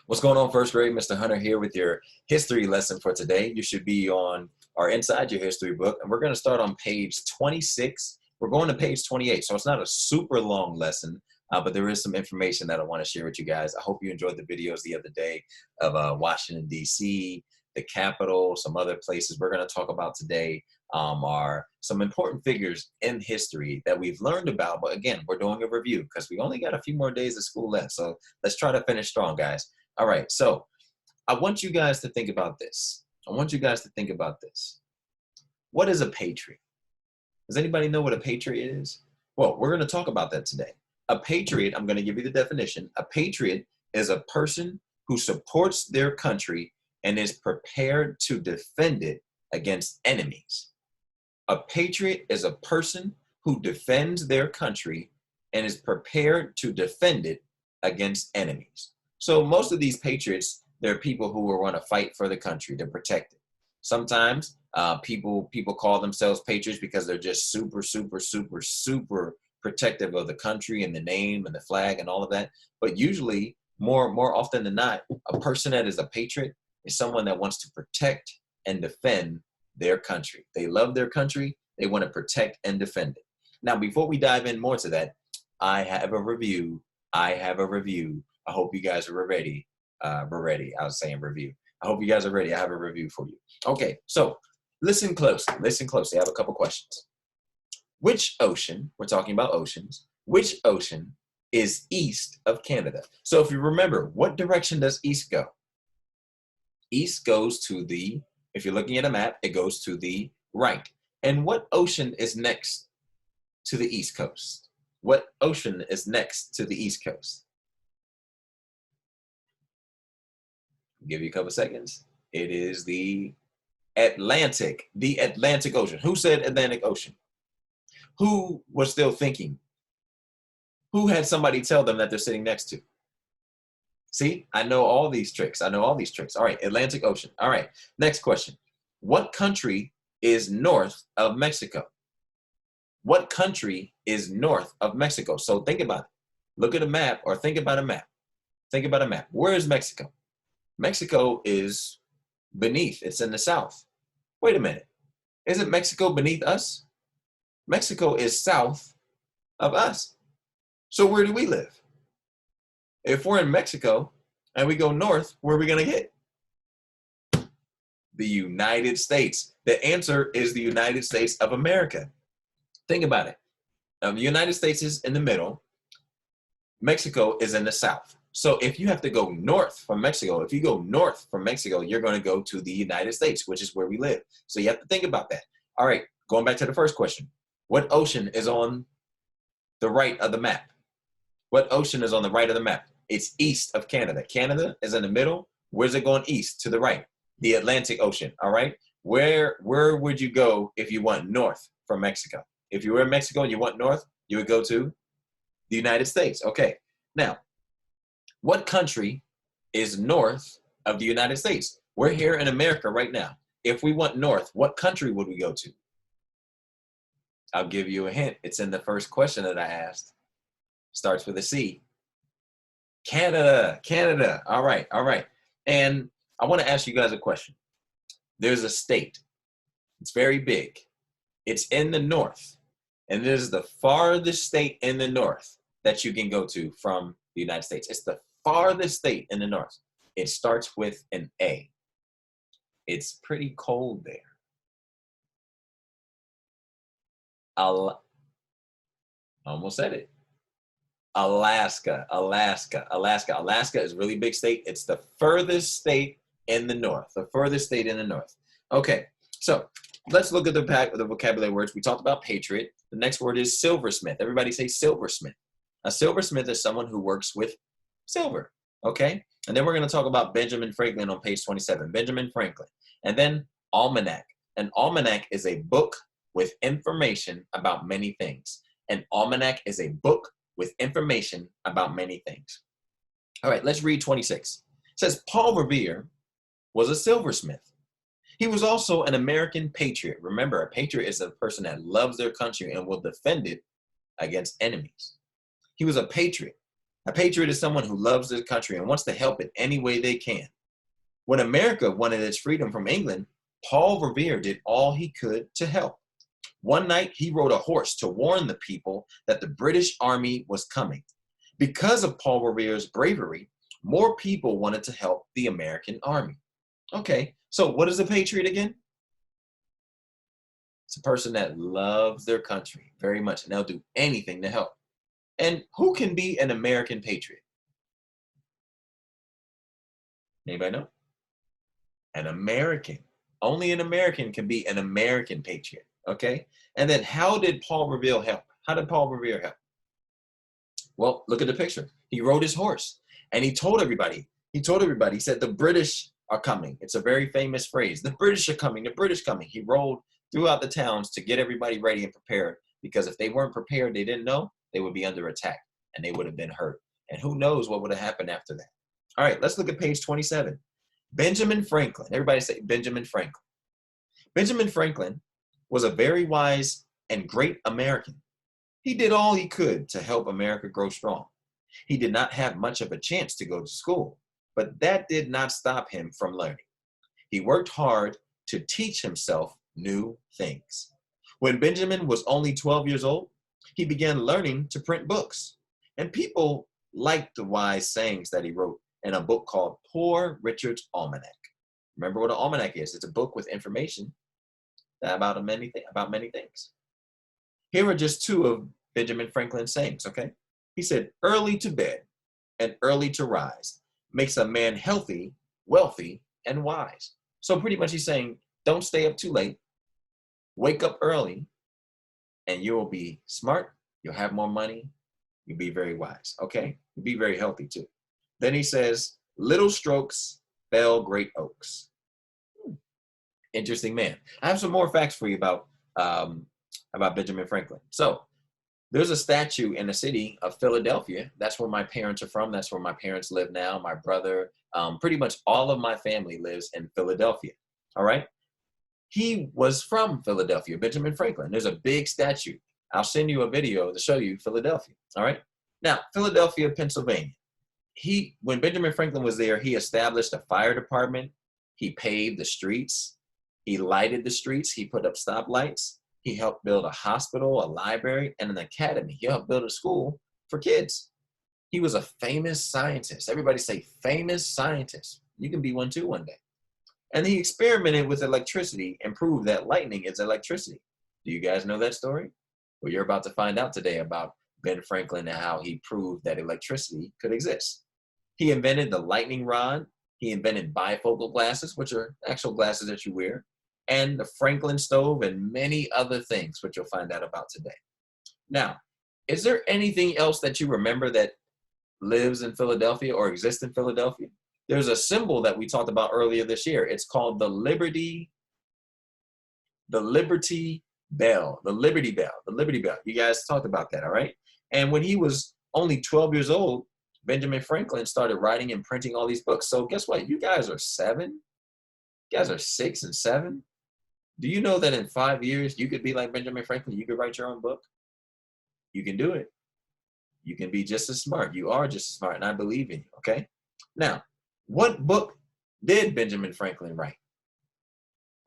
What's going on, first grade? Mr. Hunter here with your history lesson for today. You should be on or inside your history book, and we're going to start on page 26. We're going to page 28, so it's not a super long lesson, but there is some information that I want to share with you guys. I hope you enjoyed the videos the other day of Washington, D.C., the Capitol, some other places. We're going to talk about today are some important figures in history that we've learned about, but again, we're doing a review because we only got a few more days of school left, so let's try to finish strong, guys. All right, so I want you guys to think about this. What is a patriot? Does anybody know what a patriot is? Well, we're going to talk about that today. A patriot, I'm going to give you the definition. A patriot is a person who supports their country and is prepared to defend it against enemies. A patriot is a person who defends their country and is prepared to defend it against enemies. So most of these patriots, they're people who want to fight for the country, to protect it. Sometimes people call themselves patriots because they're just super protective of the country and the name and the flag and all of that. But usually, more often than not, a person that is a patriot is someone that wants to protect and defend their country. They love their country. They want to protect and defend it. Now, before we dive in more to that, I have a review. I hope you guys are ready. We're ready. I was saying review. I hope you guys are ready. I have a review for you. Okay, so listen closely. I have a couple questions. Which ocean, we're talking about oceans, which ocean is east of Canada? So if you remember, what direction does east go? East goes to the, if you're looking at a map, it goes to the right. And what ocean is next to the East Coast? What ocean is next to the East Coast? Give you a couple seconds. It is the Atlantic Ocean. Who said Atlantic Ocean? Who was still thinking? Who had somebody tell them that they're sitting next to? See, I know all these tricks. All right, Atlantic Ocean. All right, next question. What country is north of Mexico? What country is north of Mexico? So think about it. Look at a map or think about a map. Where is Mexico? Mexico is beneath. It's in the south. Wait a minute. Isn't Mexico beneath us? Mexico is south of us. So where do we live? If we're in Mexico and we go north, where are we going to hit? The United States. The answer is the United States of America. Think about it. The United States is in the middle. Mexico is in the south. So if you have to go north from Mexico, you're going to go to the United States, which is where we live. So you have to think about that. All right, going back to the first question. What ocean is on the right of the map? It's east of Canada. Canada is in the middle. Where's it going east? To the right. The Atlantic Ocean, all right? Where would you go if you went north from Mexico? If you were in Mexico and you went north, you would go to the United States. Okay, now, what country is north of the United States? We're here in America right now. If we went north, what country would we go to? I'll give you a hint. It's in the first question that I asked. Starts with a C. Canada. All right. And I want to ask you guys a question. There's a state. It's very big. It's in the north. And it is the farthest state in the north that you can go to from the United States. It's the farthest state in the north. It starts with an A. It's pretty cold there. Almost said it. Alaska is a really big state. It's the furthest state in the north. Okay, so let's look at the vocabulary words. We talked about patriot. The next word is silversmith. Everybody say silversmith. A silversmith is someone who works with silver, okay? And then we're going to talk about Benjamin Franklin on page 27, Benjamin Franklin. And then almanac. An almanac is a book with information about many things. An almanac is a book with information about many things. All right, let's read 26. It says, Paul Revere was a silversmith. He was also an American patriot. Remember, a patriot is a person that loves their country and will defend it against enemies. He was a patriot. A patriot is someone who loves their country and wants to help it any way they can. When America wanted its freedom from England, Paul Revere did all he could to help. One night, he rode a horse to warn the people that the British Army was coming. Because of Paul Revere's bravery, more people wanted to help the American Army. Okay, so what is a patriot again? It's a person that loves their country very much, and they'll do anything to help. And who can be an American patriot? Anybody know? An American. Only an American can be an American patriot, okay? And then how did Paul Revere help? How did Paul Revere help? Well, look at the picture. He rode his horse, and he told everybody, he said, the British are coming. It's a very famous phrase. The British are coming, the British coming. He rode throughout the towns to get everybody ready and prepared, because if they weren't prepared, they didn't know, they would be under attack, and they would have been hurt. And who knows what would have happened after that. All right, let's look at page 27. Benjamin Franklin. Everybody say Benjamin Franklin. Benjamin Franklin was a very wise and great American. He did all he could to help America grow strong. He did not have much of a chance to go to school, but that did not stop him from learning. He worked hard to teach himself new things. When Benjamin was only 12 years old, he began learning to print books. And people liked the wise sayings that he wrote in a book called Poor Richard's Almanac. Remember what an almanac is? It's a book with information about many things. Here are just two of Benjamin Franklin's sayings, okay? He said, early to bed and early to rise makes a man healthy, wealthy, and wise. So pretty much he's saying, don't stay up too late, wake up early, and you will be smart, you'll have more money, you'll be very wise, okay? You'll be very healthy too. Then he says, little strokes fell great oaks. Interesting man. I have some more facts for you about Benjamin Franklin. So there's a statue in the city of Philadelphia. That's where my parents are from. That's where my parents live now. My brother, pretty much all of my family lives in Philadelphia. All right. He was from Philadelphia, Benjamin Franklin. There's a big statue. I'll send you a video to show you Philadelphia. All right. Now, Philadelphia, Pennsylvania. When Benjamin Franklin was there, he established a fire department. He paved the streets. He lighted the streets. He put up stoplights. He helped build a hospital, a library, and an academy. He helped build a school for kids. He was a famous scientist. Everybody say famous scientist. You can be one too one day. And he experimented with electricity and proved that lightning is electricity. Do you guys know that story? Well, you're about to find out today about Ben Franklin and how he proved that electricity could exist. He invented the lightning rod. He invented bifocal glasses, which are actual glasses that you wear, and the Franklin stove, and many other things, which you'll find out about today. Now, is there anything else that you remember that lives in Philadelphia or exists in Philadelphia? There's a symbol that we talked about earlier this year. It's called the Liberty Bell. The Liberty Bell. You guys talked about that, all right? And when he was only 12 years old, Benjamin Franklin started writing and printing all these books. So guess what? You guys are 7. You guys are 6 and 7. Do you know that in 5 years, you could be like Benjamin Franklin? You could write your own book. You can do it. You can be just as smart. You are just as smart, and I believe in you, okay? Now, what book did Benjamin Franklin write?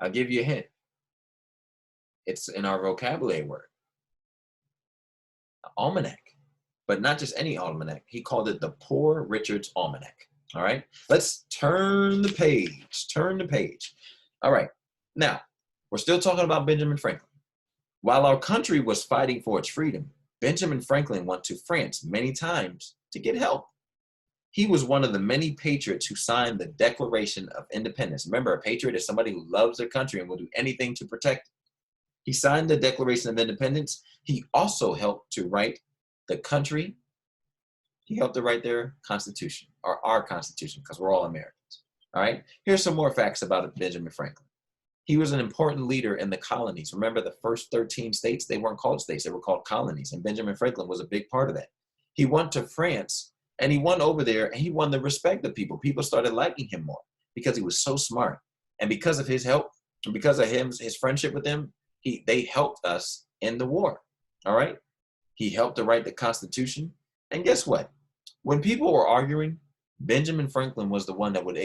I'll give you a hint. It's in our vocabulary word. Almanac. But not just any almanac. He called it the Poor Richard's Almanac. All right? Let's turn the page. Turn the page. All right. Now, we're still talking about Benjamin Franklin. While our country was fighting for its freedom, Benjamin Franklin went to France many times to get help. He was one of the many patriots who signed the Declaration of Independence. Remember, a patriot is somebody who loves their country and will do anything to protect it. He signed the Declaration of Independence. He also helped to write the country. He helped to write their Constitution, or our Constitution, because we're all Americans. All right? Here's some more facts about Benjamin Franklin. He was an important leader in the colonies. Remember, the first 13 states, they weren't called states, they were called colonies, and Benjamin Franklin was a big part of that. He went to France, and he won over there, and he won the respect of people. People started liking him more because he was so smart. And because of his help, and because of his friendship with them, they helped us in the war, all right? He helped to write the Constitution, and guess what? When people were arguing, Benjamin Franklin was the one that would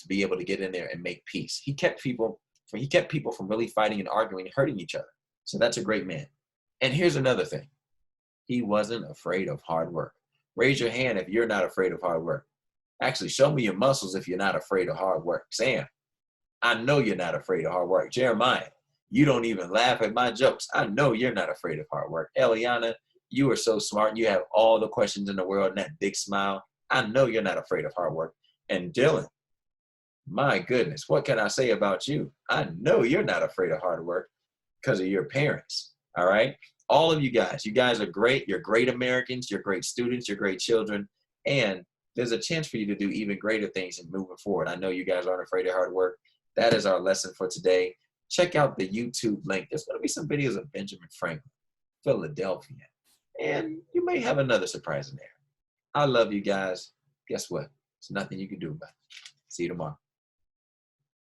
be able to get in there and make peace. He kept people from really fighting and arguing and hurting each other. So that's a great man. And here's another thing. He wasn't afraid of hard work. Raise your hand if you're not afraid of hard work. Actually, show me your muscles if you're not afraid of hard work. Sam, I know you're not afraid of hard work. Jeremiah, you don't even laugh at my jokes. I know you're not afraid of hard work. Eliana, you are so smart. You have all the questions in the world and that big smile. I know you're not afraid of hard work. And Dylan, my goodness, what can I say about you? I know you're not afraid of hard work because of your parents. All right? All of you guys are great. You're great Americans. You're great students. You're great children. And there's a chance for you to do even greater things and moving forward. I know you guys aren't afraid of hard work. That is our lesson for today. Check out the YouTube link. There's going to be some videos of Benjamin Franklin, Philadelphia. And you may have another surprise in there. I love you guys. Guess what? There's nothing you can do about it. See you tomorrow.